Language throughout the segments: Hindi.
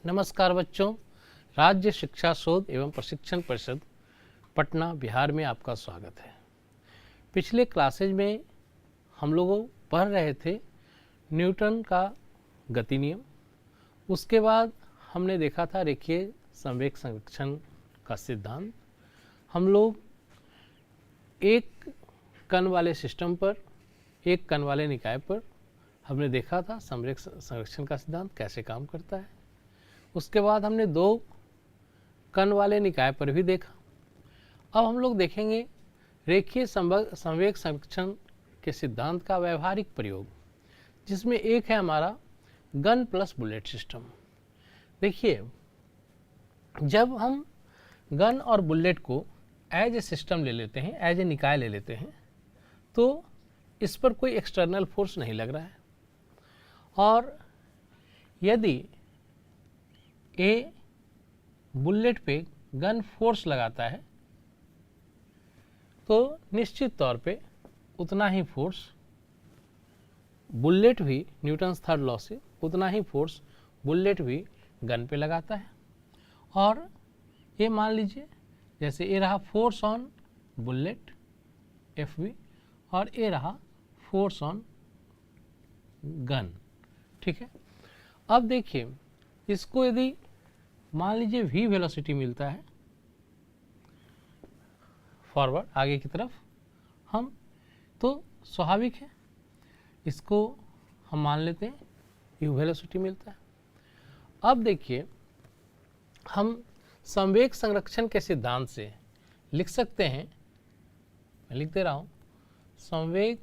नमस्कार बच्चों, राज्य शिक्षा शोध एवं प्रशिक्षण परिषद पटना बिहार में आपका स्वागत है। पिछले क्लासेज में हम लोग पढ़ रहे थे न्यूटन का गति नियम। उसके बाद हमने देखा था रेखीय संवेग संरक्षण का सिद्धांत। हम लोग एक कण वाले सिस्टम पर, एक कण वाले निकाय पर हमने देखा था संवेग संरक्षण का सिद्धांत कैसे काम करता है। उसके बाद हमने दो कण वाले निकाय पर भी देखा। अब हम लोग देखेंगे रेखीय संवेग संरक्षण के सिद्धांत का व्यवहारिक प्रयोग, जिसमें एक है हमारा गन प्लस बुलेट सिस्टम। देखिए, जब हम गन और बुलेट को एज ए सिस्टम ले लेते हैं, एज ए निकाय ले लेते हैं, तो इस पर कोई एक्सटर्नल फोर्स नहीं लग रहा है। और यदि ए बुलेट पे गन फोर्स लगाता है तो निश्चित तौर पे उतना ही फोर्स बुलेट भी, न्यूटन्स थर्ड लॉ से उतना ही फोर्स बुलेट भी गन पे लगाता है। और ये मान लीजिए जैसे ये रहा force on bullet F B और ये रहा फोर्स ऑन गन, ठीक है। अब देखिए, इसको यदि मान लीजिए v वेलोसिटी मिलता है फॉरवर्ड आगे की तरफ, हम तो स्वाभाविक है इसको हम मान लेते हैं u वेलोसिटी मिलता है। अब देखिए, हम संवेग संरक्षण के सिद्धांत से लिख सकते हैं, मैं लिख दे रहा हूं, संवेग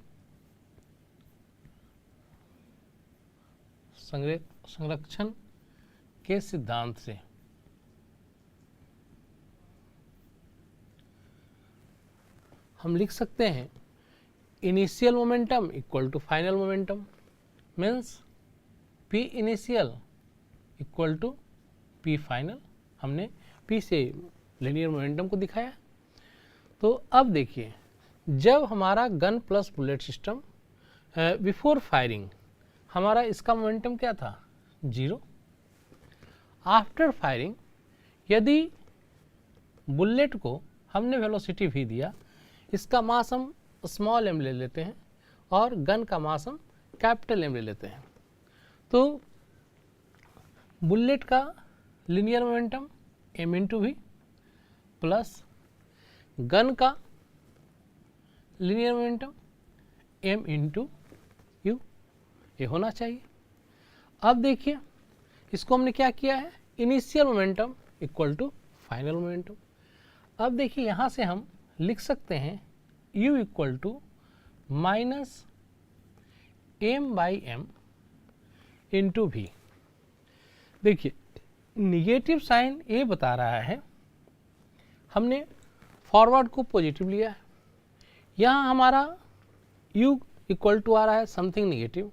संरक्षण के सिद्धांत से हम लिख सकते हैं initial momentum equal to final momentum, means P initial equal to P final. हमने पी से लिनियर मोमेंटम को दिखाया। तो अब देखिए, जब हमारा gun plus bullet system before firing हमारा इसका मोमेंटम क्या था, 0। आफ्टर फायरिंग यदि बुलेट को हमने वेलोसिटी भी दिया, इसका मास हम स्मॉल m ले लेते हैं और गन का मास हम कैपिटल M ले लेते हैं, तो बुलेट का linear momentum m into V plus gun का linear momentum m into U, ये होना चाहिए। अब देखिए, इसको हमने क्या किया है, initial momentum equal to final momentum. अब देखिए, यहाँ से हम लिख सकते हैं u equal to minus M by M into V. देखिए, निगेटिव साइन ये बता रहा है, हमने फॉरवर्ड को पॉजिटिव लिया है, यहाँ हमारा u इक्वल टू आ रहा है समथिंग निगेटिव।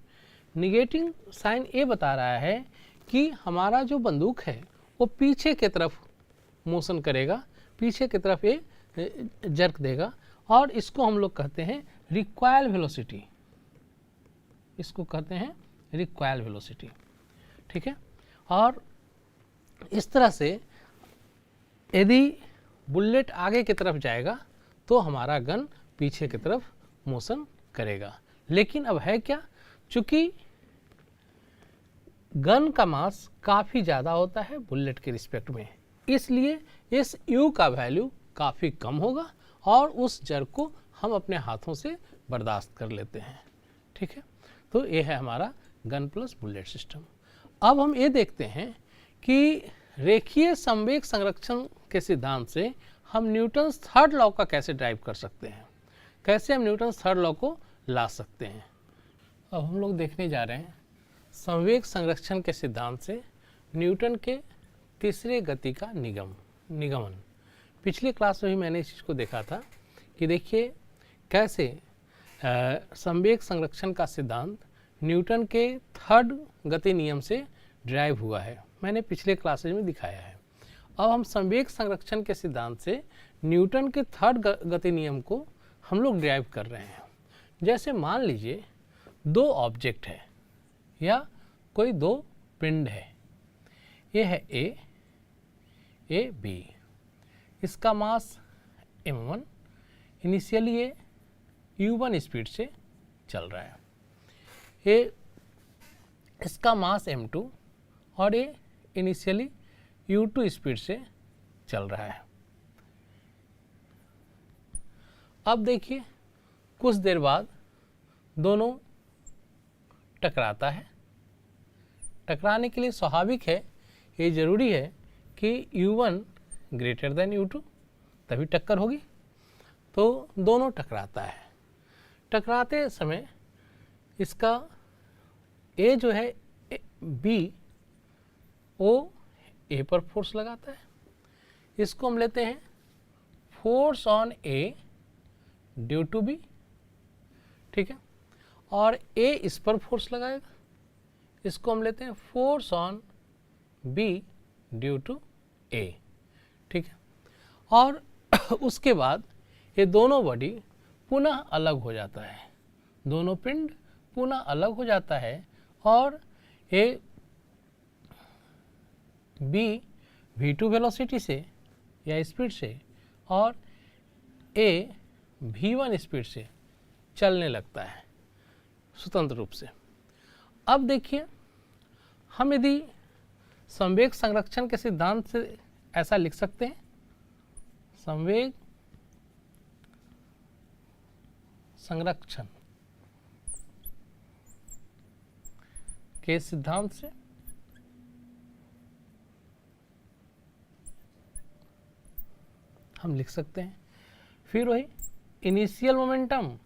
निगेटिव साइन ये बता रहा है कि हमारा जो बंदूक है वो पीछे की तरफ मोशन करेगा, पीछे की तरफ ये जर्क देगा, और इसको हम लोग कहते हैं रिक्वायल वेलोसिटी, इसको कहते हैं रिक्वायल वेलोसिटी, ठीक है। और इस तरह से यदि बुलेट आगे की तरफ जाएगा तो हमारा गन पीछे की तरफ मोशन करेगा। लेकिन अब है क्या, चूंकि गन का मास काफ़ी ज़्यादा होता है बुलेट के रिस्पेक्ट में, इसलिए इस u का वैल्यू काफ़ी कम होगा और उस जर्क को हम अपने हाथों से बर्दाश्त कर लेते हैं, ठीक है। तो ये है हमारा गन प्लस बुलेट सिस्टम। अब हम ये देखते हैं कि रेखीय संवेग संरक्षण के सिद्धांत से हम न्यूटन्स थर्ड लॉ का कैसे ड्राइव कर सकते हैं, कैसे हम न्यूटन्स थर्ड लॉ को ला सकते हैं। अब हम लोग देखने जा रहे हैं संवेग संरक्षण के सिद्धांत से न्यूटन के तीसरे गति का निगमन। पिछले क्लास में भी मैंने इस चीज़ को देखा था कि देखिए कैसे संवेग संरक्षण का सिद्धांत न्यूटन के थर्ड गति नियम से ड्राइव हुआ है, मैंने पिछले क्लासेज में दिखाया है। अब हम संवेग संरक्षण के सिद्धांत से न्यूटन के थर्ड गति नियम को हम लोग ड्राइव कर रहे हैं। जैसे मान लीजिए दो ऑब्जेक्ट है या कोई दो पिंड है, ये है ए बी, इसका मास m1, इनिशियली ये u1 स्पीड से चल रहा है, ये इसका मास m2 और ये इनिशियली u2 स्पीड से चल रहा है। अब देखिए कुछ देर बाद दोनों टकराता है। टकराने के लिए स्वाभाविक है, ये ज़रूरी है कि u1 ग्रेटर देन u2 तभी टक्कर होगी। तो दोनों टकराता है। टकराते समय इसका ए जो है बी ओ ए पर फोर्स लगाता है, इसको हम लेते हैं force on A due to B, ठीक है, और ए इस पर फोर्स लगाएगा, इसको हम लेते हैं force on B due to A, ठीक है। और उसके बाद ये दोनों बॉडी पुनः अलग हो जाता है, दोनों पिंड पुनः अलग हो जाता है और ये बी v2 वेलोसिटी से या स्पीड से और ए v1 स्पीड से चलने लगता है स्वतंत्र रूप से। अब देखिए हम यदि संवेग संरक्षण के सिद्धांत से ऐसा लिख सकते हैं, संवेग संरक्षण के सिद्धांत से हम लिख सकते हैं, फिर वही इनिशियल मोमेंटम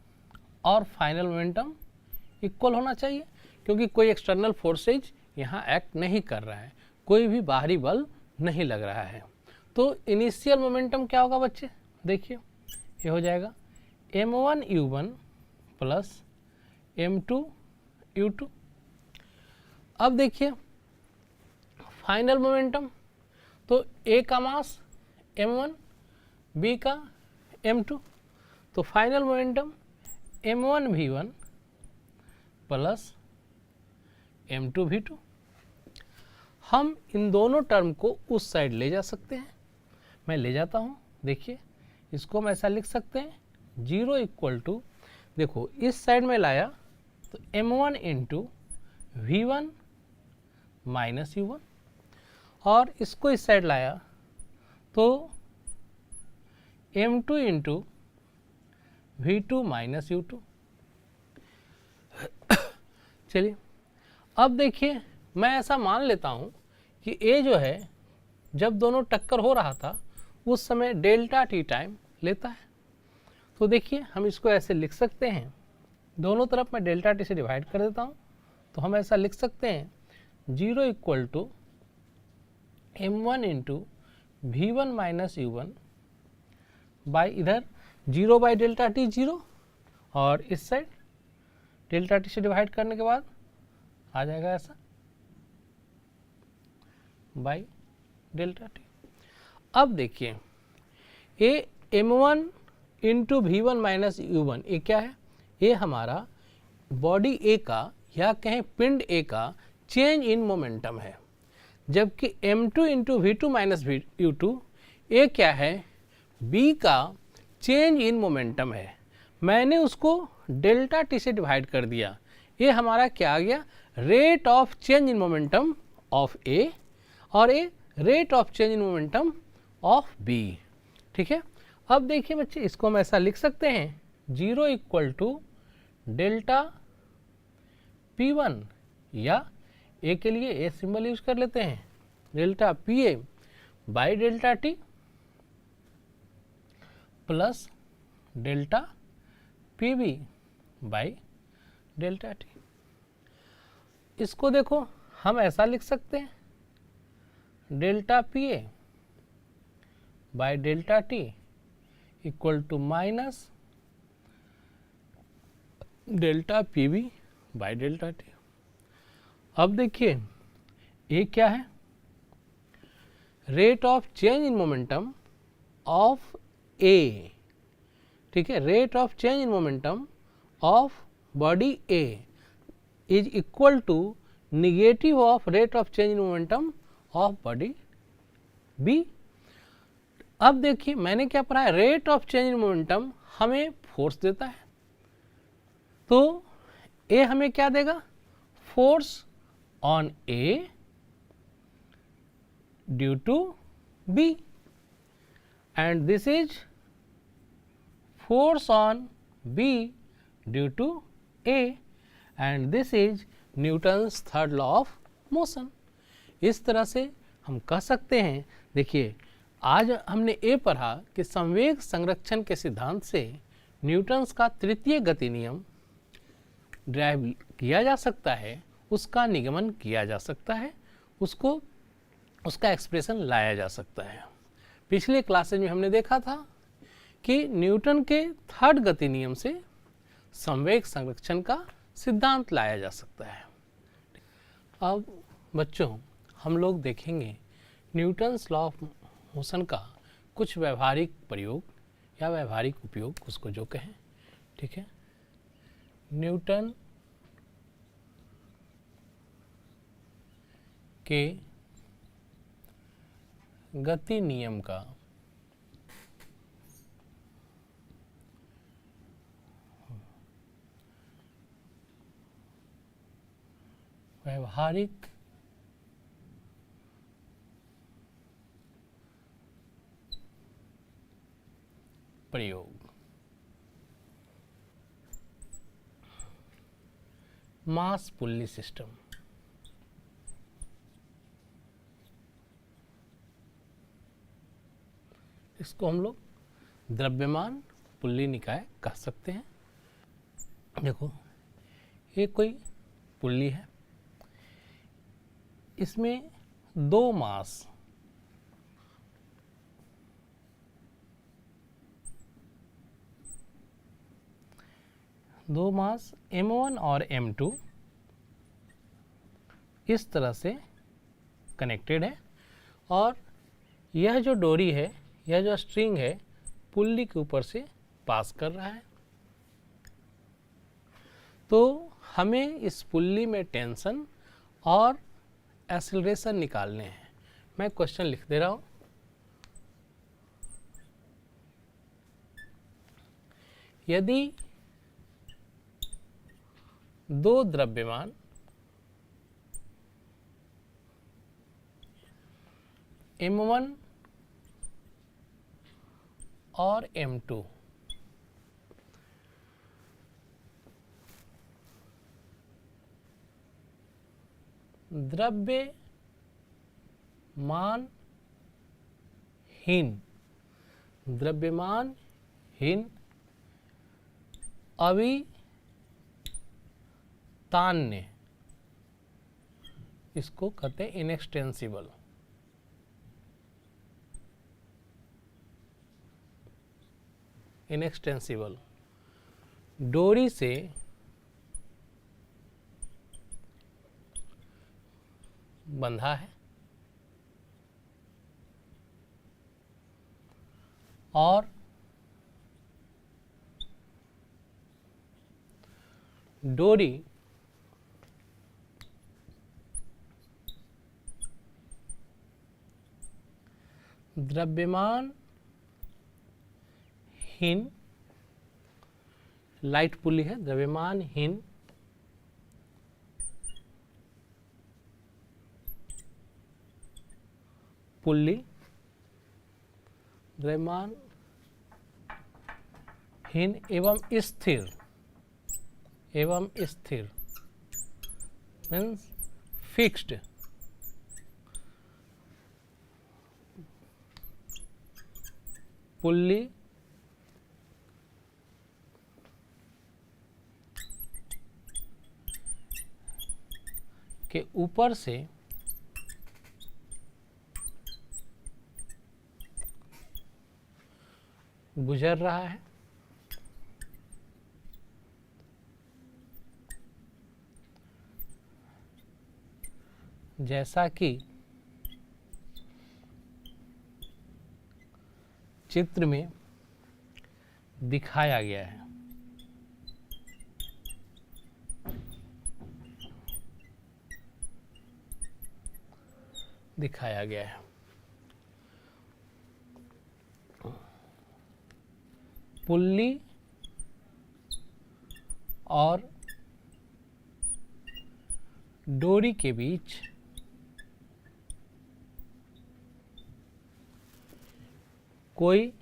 और फाइनल मोमेंटम इक्वल होना चाहिए, क्योंकि कोई एक्सटर्नल फोर्सेज यहाँ एक्ट नहीं कर रहा है, कोई भी बाहरी बल नहीं लग रहा है। तो इनिशियल मोमेंटम क्या होगा बच्चे, देखिए ये हो जाएगा m1 u1 plus m2 u2। अब देखिए फाइनल मोमेंटम, तो a का मास m1, b का m2, तो final momentum m1 v1 plus m2 v2। हम इन दोनों टर्म को उस साइड ले जा सकते हैं, मैं ले जाता हूँ। देखिए इसको हम ऐसा लिख सकते हैं, 0 इक्वल टू, देखो इस साइड में लाया तो m1 into v1 minus u1, और इसको इस साइड लाया तो m2 into v2 minus u2। चलिए अब देखिए मैं ऐसा मान लेता हूँ कि a जो है जब दोनों टक्कर हो रहा था उस समय डेल्टा टी टाइम लेता है। तो देखिए हम इसको ऐसे लिख सकते हैं, दोनों तरफ मैं डेल्टा टी से डिवाइड कर देता हूँ, तो हम ऐसा लिख सकते हैं 0 equal to m1 into v1 minus u1 by इधर 0 बाई डेल्टा टी 0, और इस साइड डेल्टा टी से डिवाइड करने के बाद आ जाएगा ऐसा बाई डेल्टा टी। अब देखिए ये m1 into v1 minus u1 ये क्या है, ये हमारा बॉडी A का या कहें पिंड A का चेंज इन मोमेंटम है, जबकि m2 into v2 minus u2 ये क्या है, B का चेंज इन मोमेंटम है। मैंने उसको डेल्टा टी से डिवाइड कर दिया, ये हमारा क्या आ गया, rate of change in momentum of A और ये rate of change in momentum of B, ठीक है। अब देखिए बच्चे इसको हम ऐसा लिख सकते हैं 0 इक्वल टू डेल्टा P1, या A के लिए A सिंबल यूज कर लेते हैं, delta PA by delta T plus delta PB by delta T। इसको देखो हम ऐसा लिख सकते हैं delta PA by delta T equal to minus delta PB by delta T। अब देखिए ये क्या है, rate of change in momentum of A, ठीक है, rate of change in momentum of body A is equal to negative of rate of change in momentum of body B. अब देखिए मैंने क्या पढ़ा है, rate of change in momentum हमें फोर्स देता है, तो ए हमें क्या देगा, force on A due to B, and this is force on B due to A, and this is Newton's third law of motion. इस तरह से हम कह सकते हैं, देखिए आज हमने ये पढ़ा कि संवेग संरक्षण के सिद्धांत से न्यूटन्स का तृतीय गति नियम ड्राइव किया जा सकता है, उसका निगमन किया जा सकता है, उसका एक्सप्रेशन लाया जा सकता है। पिछले क्लासेज में हमने देखा था कि न्यूटन के थर्ड गति नियम से संवेग संरक्षण का सिद्धांत लाया जा सकता है। अब बच्चों हम लोग देखेंगे न्यूटन्स लॉ ऑफ मोशन का कुछ व्यवहारिक प्रयोग या व्यवहारिक उपयोग, उसको जो कहें, ठीक है। न्यूटन के गति नियम का व्यवहारिक प्रयोग। मास पुल्ली सिस्टम। इसको हम लोग द्रव्यमान पुल्ली निकाय कह सकते हैं। देखो ये कोई पुल्ली है, इसमें दो मास m1 और m2 इस तरह से कनेक्टेड है, और यह जो डोरी है, यह जो स्ट्रिंग है, पुल्ली के ऊपर से पास कर रहा है। तो हमें इस पुल्ली में टेंशन और एक्सीलरेशन निकालने हैं। मैं क्वेश्चन लिख दे रहा हूं। यदि दो द्रव्यमान m1 और m2 द्रव्यमानहीन अवितान्य, इसको कहते हैं इनएक्सटेंसिबल, डोरी से बंधा है और डोरी द्रव्यमानहीन, लाइट पुल्ली है, द्रव्यमानहीन पुल्ली, द्रव्यमानहीन एवं स्थिर मीन्स फिक्स्ड पुल्ली के ऊपर से गुजर रहा है, जैसा कि चित्र में दिखाया गया है। दिखाया गया है। पुल्ली और डोरी के बीच कोई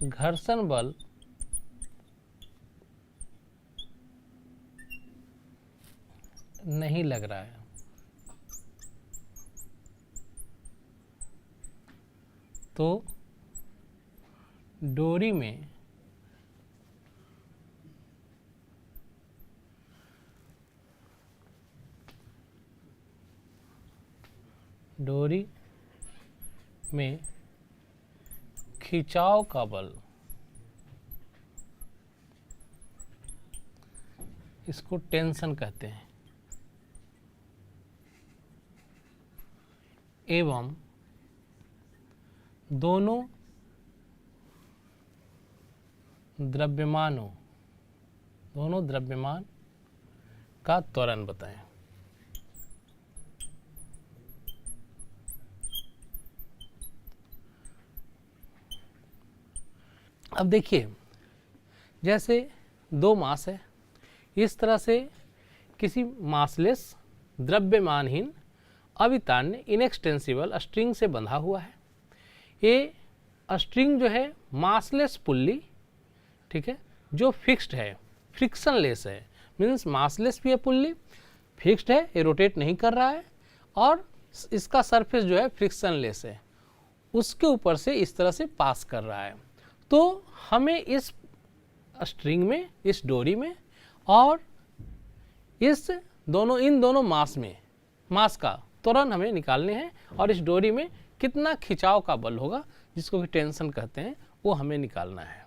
घर्षण बल नहीं लग रहा है, तो डोरी में खिंचाव का बल, इसको टेंशन कहते हैं, एवं दोनों द्रव्यमान का त्वरण बताएं। अब देखिए, जैसे दो मास है, इस तरह से किसी मासलेस द्रव्यमानहीन अवितान्य इनएक्सटेंसिबल स्ट्रिंग से बंधा हुआ है। ये स्ट्रिंग जो है मासलेस पुल्ली, ठीक है, जो फिक्स्ड है, फ्रिक्शनलेस है, मीन्स मासलेस भी है पुल्ली, फिक्स्ड है, ये रोटेट नहीं कर रहा है, और इसका सरफेस जो है फ्रिक्शनलेस है, उसके ऊपर से इस तरह से पास कर रहा है। तो हमें इस स्ट्रिंग में, इस डोरी में और इन दोनों मास का त्वरण हमें निकालने हैं, और इस डोरी में कितना खिंचाव का बल होगा, जिसको कि टेंशन कहते हैं, वो हमें निकालना है।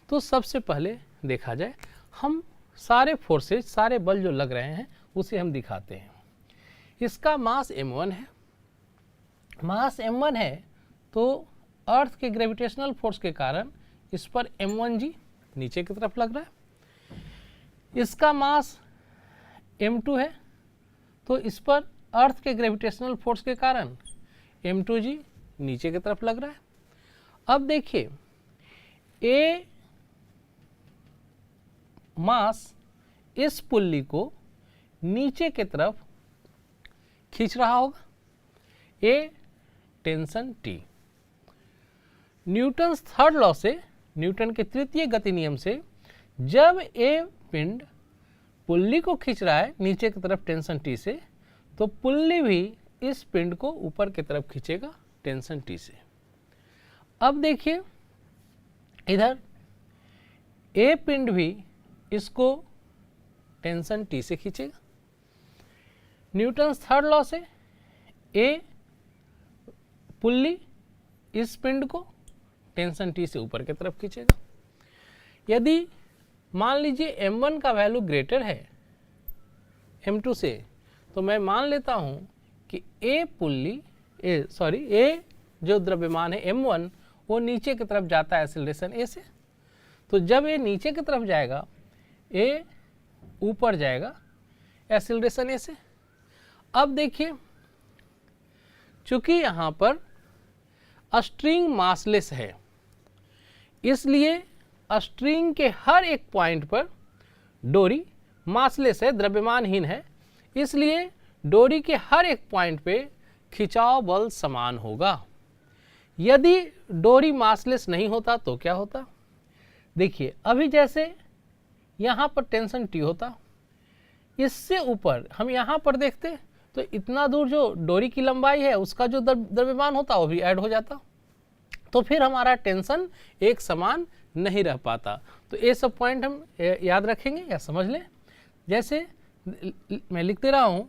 तो सबसे पहले देखा जाए, हम सारे फोर्सेज, सारे बल जो लग रहे हैं उसे हम दिखाते हैं। इसका मास m1 है, मास m1 है, तो अर्थ के ग्रेविटेशनल फोर्स के कारण इस पर m1g नीचे की तरफ लग रहा है। इसका मास m2 है, तो इस पर अर्थ के ग्रेविटेशनल फोर्स के कारण m2g नीचे की तरफ लग रहा है। अब देखिए, ए मास इस पुल्ली को नीचे की तरफ खींच रहा होगा, a tension T। Newton's third law से, न्यूटन के तृतीय गति नियम से, जब ए पिंड पुल्ली को खींच रहा है नीचे की तरफ टेंशन T से, तो पुल्ली भी इस पिंड को ऊपर की तरफ खींचेगा टेंशन T से। अब देखिए, इधर ए पिंड भी इसको टेंशन T से खींचेगा। न्यूटन्स थर्ड लॉ से ए पुल्ली इस पिंड को टेंशन T से ऊपर की तरफ खींचेगा। यदि मान लीजिए m1 का वैल्यू ग्रेटर है m2 से, तो मैं मान लेता हूं कि ए जो द्रव्यमान है m1, वो नीचे की तरफ जाता है एक्सेलरेशन a से। तो जब ये नीचे की तरफ जाएगा, ए ऊपर जाएगा एक्सेलरेशन a से। अब देखिए, चूंकि यहां पर स्ट्रिंग मासलेस है, इसलिए स्ट्रिंग के हर एक पॉइंट पर डोरी मासलेस है, द्रव्यमानहीन है, इसलिए डोरी के हर एक पॉइंट पे खिंचाव बल समान होगा। यदि डोरी मासलेस नहीं होता तो क्या होता? देखिए, अभी जैसे यहाँ पर टेंशन T होता, इससे ऊपर हम यहाँ पर देखते तो इतना दूर जो डोरी की लंबाई है उसका जो द्रव्यमान होता वो भी ऐड हो जाता, तो फिर हमारा टेंशन एक समान नहीं रह पाता। तो ये सब पॉइंट हम याद रखेंगे या समझ लें। जैसे मैं लिखते रहा हूं,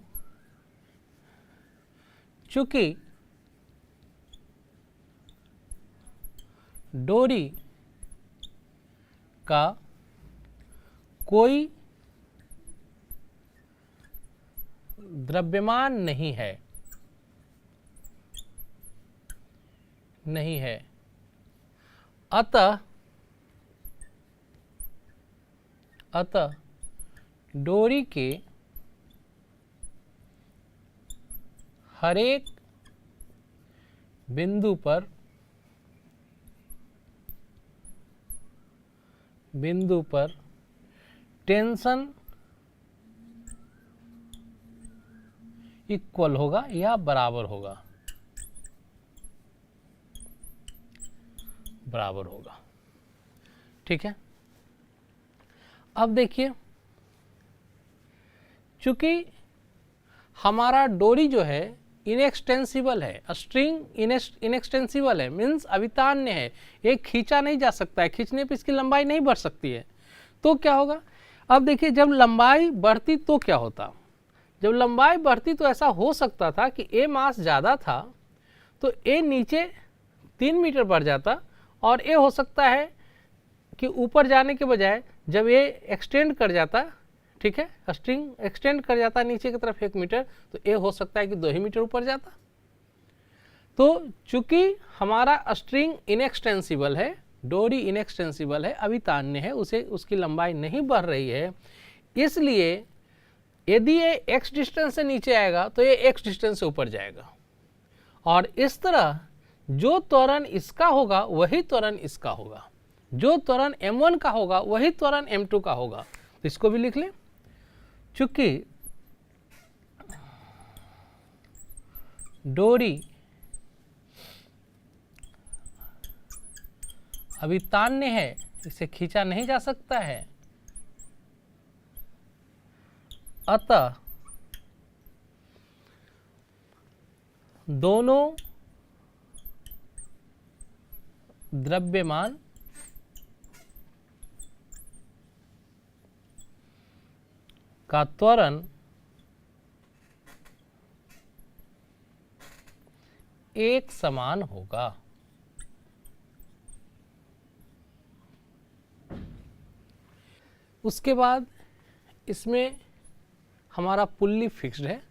चूंकि डोरी का कोई द्रव्यमान नहीं है, अतः डोरी के हर एक बिंदु पर टेंशन इक्वल होगा या बराबर होगा, ठीक है। अब देखिए, चूंकि हमारा डोरी जो है इनएक्सटेंसिबल है, स्ट्रिंग इनएक्सटेंसिबल है, मीन्स अवितान्य है, ये खींचा नहीं जा सकता है, खींचने पे इसकी लंबाई नहीं बढ़ सकती है। तो क्या होगा, अब देखिए जब लंबाई बढ़ती तो क्या होता, जब लंबाई बढ़ती तो ऐसा हो सकता था कि ए मास ज़्यादा था तो ए नीचे 3 मीटर बढ़ जाता, और ए हो सकता है कि ऊपर जाने के बजाय जब ये एक्सटेंड कर जाता, ठीक है, स्ट्रिंग एक्सटेंड कर जाता नीचे की तरफ 1 मीटर, तो ए हो सकता है कि 2 ही मीटर ऊपर जाता। तो चूंकि हमारा स्ट्रिंग इनएक्सटेंसिबल है, डोरी इनएक्सटेंसिबल है, अवितान्य है, उसे उसकी लंबाई नहीं बढ़ रही है, इसलिए यदि ये x डिस्टेंस से नीचे आएगा तो ये x डिस्टेंस से ऊपर जाएगा, और इस तरह जो त्वरण इसका होगा वही त्वरण इसका होगा, जो त्वरण m1 का होगा वही त्वरण m2 का होगा। तो इसको भी लिख लें, चूंकि डोरी अवितान्य है, इसे खींचा नहीं जा सकता है, अतः दोनों द्रव्यमान का त्वरण एक समान होगा। उसके बाद इसमें हमारा पुल्ली फिक्स्ड है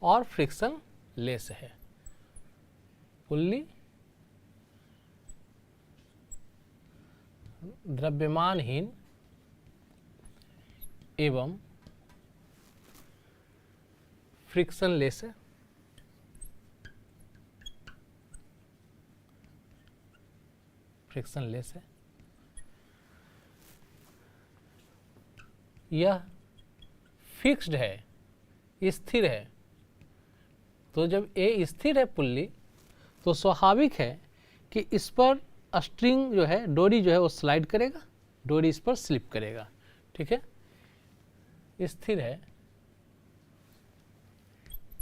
और फ्रिक्शन लेस है। पुल्ली द्रव्यमानहीन एवं फ्रिक्शन लेस है। फ्रिक्शन लेस है। यह फिक्स्ड है, स्थिर है। तो जब ए स्थिर है पुल्ली, तो स्वाभाविक है कि इस पर स्ट्रिंग जो है, डोरी जो है वो स्लाइड करेगा, डोरी इस पर स्लिप करेगा, ठीक है। स्थिर है,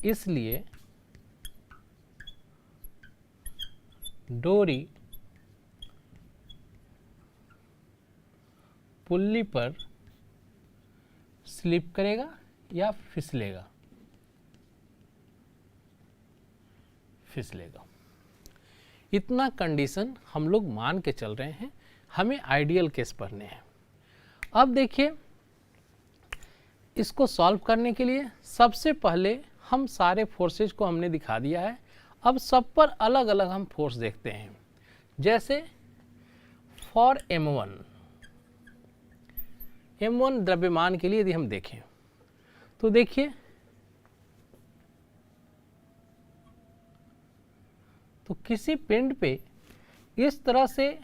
इसलिए डोरी पुल्ली पर स्लिप करेगा या फिसलेगा, इतना कंडीशन हम लोग मान के चल रहे हैं। हमें आइडियल केस पढ़ने हैं। अब देखिए, इसको सॉल्व करने के लिए सबसे पहले हम सारे फोर्सेज को हमने दिखा दिया है। अब सब पर अलग अलग हम फोर्स देखते हैं। जैसे फॉर m1 द्रव्यमान के लिए यदि हम देखें तो देखिए, तो किसी पिंड पे इस तरह से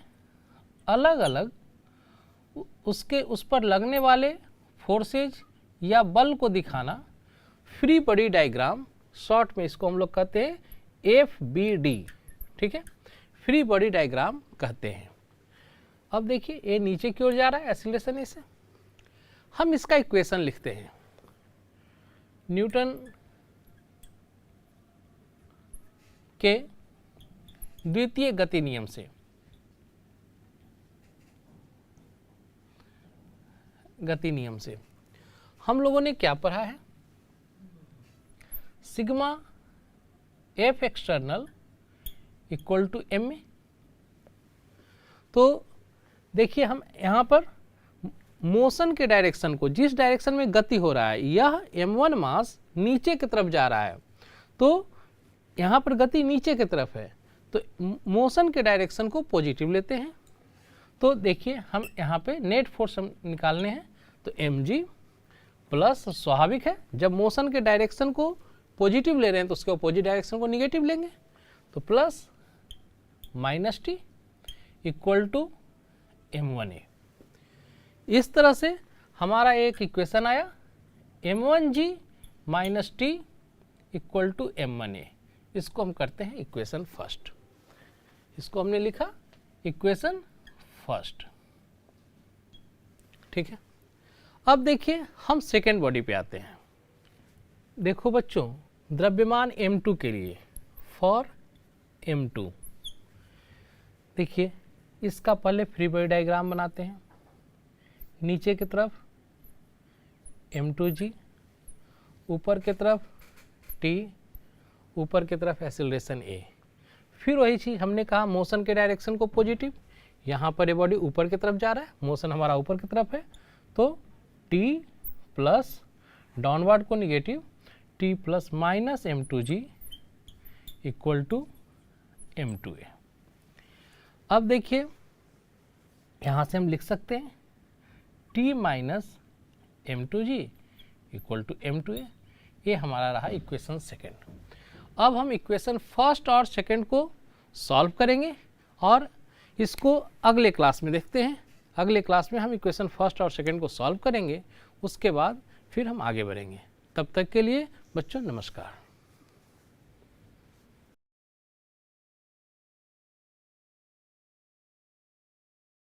अलग अलग उस पर लगने वाले फोर्सेज या बल को दिखाना फ्री बॉडी डायग्राम, शॉर्ट में इसको हम लोग कहते हैं FBD, ठीक है, फ्री बॉडी डायग्राम कहते हैं। अब देखिए, ये नीचे की ओर जा रहा है एक्सीलरेशन ए से। हम इसका इक्वेशन लिखते हैं न्यूटन के द्वितीय गति नियम से। हम लोगों ने क्या पढ़ा है, sigma F external equal to ma। तो देखिए, हम यहाँ पर मोशन के डायरेक्शन को, जिस डायरेक्शन में गति हो रहा है, यह m1 मास नीचे की तरफ जा रहा है, तो यहाँ पर गति नीचे की तरफ है, तो मोशन के डायरेक्शन को पॉजिटिव लेते हैं। तो देखिए, हम यहाँ पे नेट फोर्स निकालने हैं, तो mg प्लस, स्वाभाविक है जब मोशन के डायरेक्शन को पॉजिटिव ले रहे हैं तो उसके अपोजिट डायरेक्शन को निगेटिव लेंगे, तो plus minus T equal to m1a। इस तरह से हमारा एक इक्वेशन आया m1g minus T equal to m1a। इसको हम करते हैं इक्वेशन फर्स्ट, इसको हमने लिखा इक्वेशन फर्स्ट, ठीक है। अब देखिए हम सेकेंड बॉडी पे आते हैं। देखो बच्चों, द्रव्यमान m2 के लिए फॉर m2, देखिए इसका पहले फ्री बॉडी डायग्राम बनाते हैं। नीचे की तरफ m2g, ऊपर की तरफ t, ऊपर की तरफ एक्सेलरेशन a। फिर वही चीज़ हमने कहा मोशन के डायरेक्शन को पॉजिटिव, यहाँ पर ये बॉडी ऊपर की तरफ जा रहा है, मोशन हमारा ऊपर की तरफ है, तो t प्लस डाउनवर्ड को negative t plus minus m2g equal to m2a। अब देखिए यहाँ से हम लिख सकते हैं t minus m2g equal to m2a। ये हमारा रहा इक्वेशन सेकेंड। अब हम इक्वेशन फर्स्ट और सेकेंड को सॉल्व करेंगे और इसको अगले क्लास में देखते हैं। अगले क्लास में हम इक्वेशन फर्स्ट और सेकेंड को सॉल्व करेंगे, उसके बाद फिर हम आगे बढ़ेंगे। तब तक के लिए बच्चों नमस्कार।